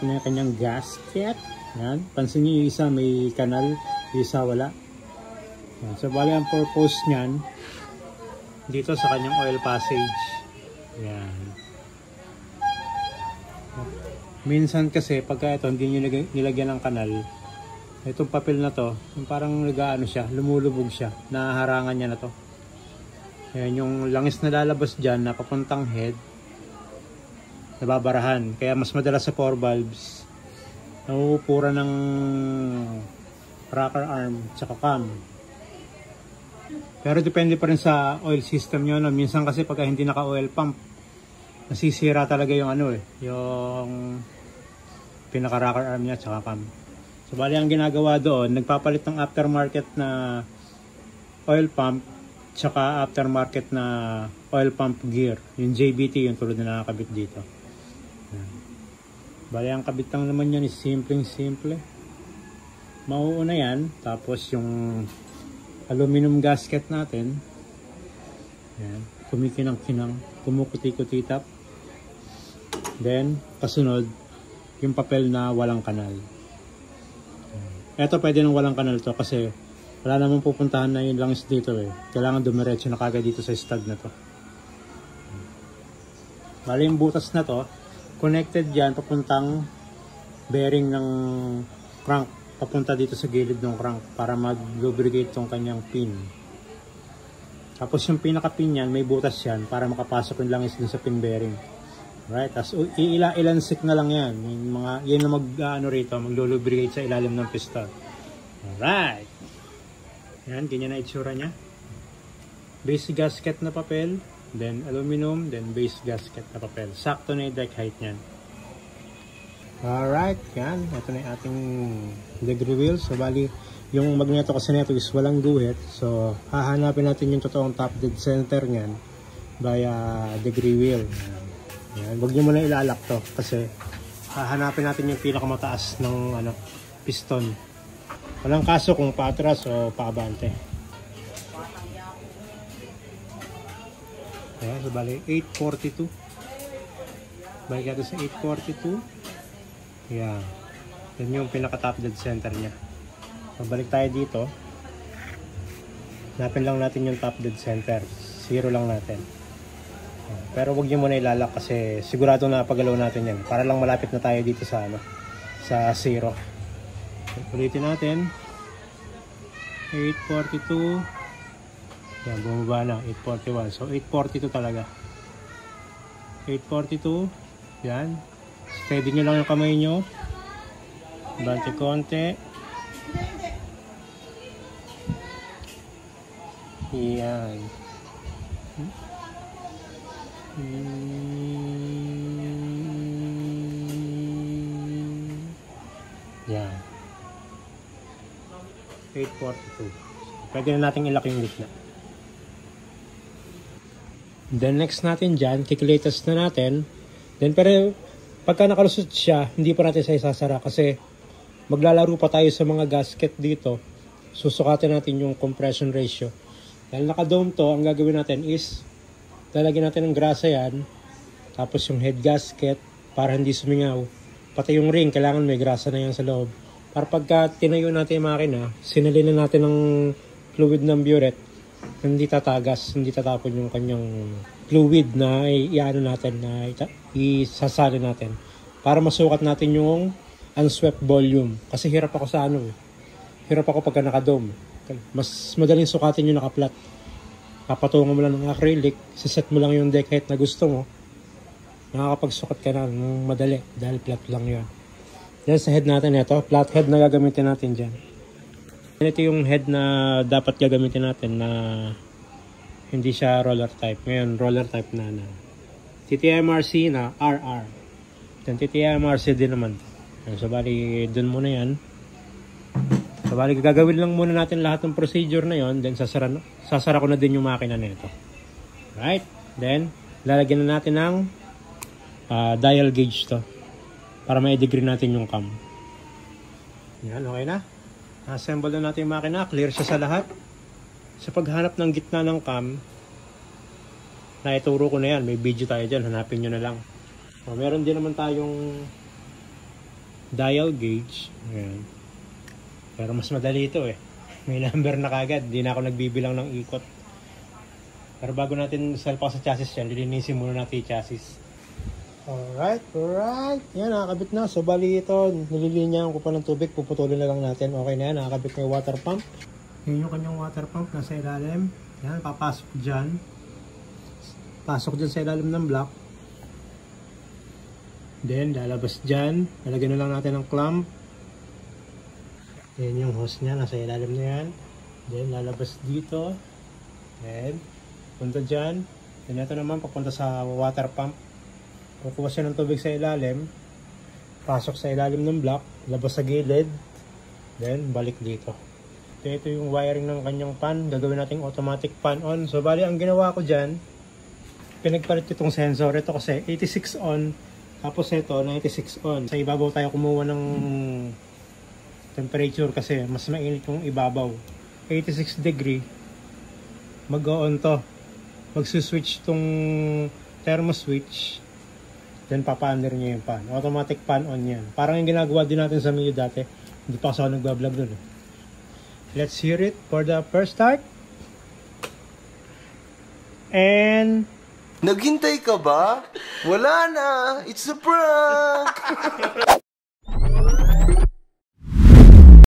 natin yung kanyang gasket. Yan. Pansin nyo yung isa may kanal, yung isa wala. Yan. So bali ang purpose nyan dito sa kanyang oil passage. Yan. Minsan kasi pagka ito hindi nyo nilagyan ng kanal, itong papel na to, yung parang nag-ano siya, lumulubog siya, nahaharangan niya na to. Yan, yung langis na lalabas dyan na papuntang head, nababarahan. Kaya mas madalas sa 4 valves, nauupura ng rocker arm tsaka cam. Pero depende pa rin sa oil system nyo. No? Minsan kasi pagka hindi naka-oil pump, nasisira talaga yung yung pinaka-rocker arm niya tsaka cam. So bali ang ginagawa doon, nagpapalit ng aftermarket na oil pump tsaka aftermarket na oil pump gear. Yung JBT, yung tulad na nakakabit dito. Bali ang kabit lang naman yan is simple. Mauuna yan. Tapos yung aluminum gasket natin, yan, kumikinang-kinang, kumukuti-kuti tap. Then kasunod yung papel na walang kanal. Eto pwede nang walang kanal to kasi wala namang pupuntahan na yung langis dito eh. Kailangan dumiretso na kagad dito sa stud na to. Bali yung butas na to, connected dyan papuntang bearing ng crank. Papunta dito sa gilid ng crank para mag-lubricate tong kanyang pin. Tapos yung pinaka-pin yan, may butas yan para makapasok yung langis dun sa pin bearing. Right? Tapos ilan stick na lang yan. Yan na mag-lubricate sa ilalim ng piston. Alright! Yan, ganyan na itsura niya. Base gasket na papel, then aluminum, then base gasket na papel. Sakto na yung deck height niyan. Alright, yan. Ito na yung ating degree wheel. So, bali, yung magneto kasi neto is walang guhit. So, hahanapin natin yung totoong top dead center niyan via degree wheel. Yan. Huwag nyo muna ilalak to kasi hahanapin natin yung pinakamataas ng piston. Walang kaso kung paatras o paabante. Ayan, so bali 842. Balik natin sa 842. Yan. Yan yung pinaka-top dead center niya. Pabalik tayo dito. Hanapin lang natin yung top dead center. 0 lang natin. Pero huwag nyo muna ilalak kasi sigurado na pagalaw natin yan. Para lang malapit na tayo dito sa sa 0. Ulitin natin. 842. Yan, bumaba na. 841. So, 842 talaga. 842. Yan. Steady nyo lang yung kamay nyo. Bante konti. Yan. Yan. 842. Pwede na natin ilak yung gitna. Then next natin dyan, kikilatas na natin. Then pero pagka nakalusot siya, hindi pa natin siya isasara kasi maglalaro pa tayo sa mga gasket dito. Susukatin natin yung compression ratio. Dahil naka-dome to, ang gagawin natin is lalagyan natin ng grasa yan. Tapos yung head gasket para hindi sumingaw. Pati yung ring, kailangan may grasa na yan sa loob. Para pagka tinayo natin yung makina, sinalin na natin ng fluid ng burette, hindi tatagas, hindi tatapon yung kanyang fluid na iano natin, na isasali natin para masukat natin yung unswept volume. Kasi hirap ako sa hirap ako pagka naka-dome. Mas madaling sukatin yung naka-flat. Papatungan mo lang ng acrylic, siset mo lang yung deck height na gusto mo, nakakapagsukat ka na ng madali dahil flat lang yun. Yan sa head natin, ito flat head na gagamitin natin dyan. Ito yung head na dapat gagamitin natin na hindi siya roller type. Ngayon, roller type na TTMRC na RR. Then TTMRC din naman. So, bali, dun muna yan. So, bali, gagawin lang muna natin lahat ng procedure na yon. Then, sasara ko na din yung makina nito. Right? Then, lalagyan na natin ng dial gauge to. Para ma-degree natin yung cam. Yan, okay na. Assemble na natin yung makina. Clear siya sa lahat. Sa paghanap ng gitna ng cam, naituro ko na yan. May video tayo dyan. Hanapin nyo na lang. Meron din naman tayong dial gauge. Ayan. Pero mas madali ito eh. May number na kagad. Hindi na ako nagbibilang ng ikot. Pero bago natin salpa sa chassis yan, lilinisin muna natin yung chassis. Alright. Yan, nakakabit na. So, bali ito, nililinyahan ko pa ng tubig. Puputulin na lang natin. Okay na yan, nakakabit na yung water pump. Yan yung kanyang water pump, nasa ilalim. Yan, papasok dyan. Pasok dyan sa ilalim ng block. Then, lalabas dyan. Lalagyan na lang natin ng clamp. Yan yung hose niya, nasa ilalim na yan. Then, lalabas dito. Then, punta dyan. Then, ito naman, papunta sa water pump. Kukuha siya ng tubig sa ilalim. Pasok sa ilalim ng block. Labas sa gilid. Then, balik dito. Ito yung wiring ng kanyang fan. Gagawin natin automatic fan on. So, bali, ang ginawa ko dyan, pinagpalit itong sensor. Ito kasi 86 on. Tapos ito, 96 on. Sa ibabaw tayo kumuha ng temperature kasi mas mainit yung ibabaw. 86 degree. Mag-on to. Magsuswitch tong thermo switch. Then papander niya yung fan. Automatic fan on yan. Parang yung ginagawa din natin sa Mio dati. Hindi pa kasi ako nagbablog dun eh. Let's hear it for the first start. And naghintay ka ba? Wala na! It's a prank!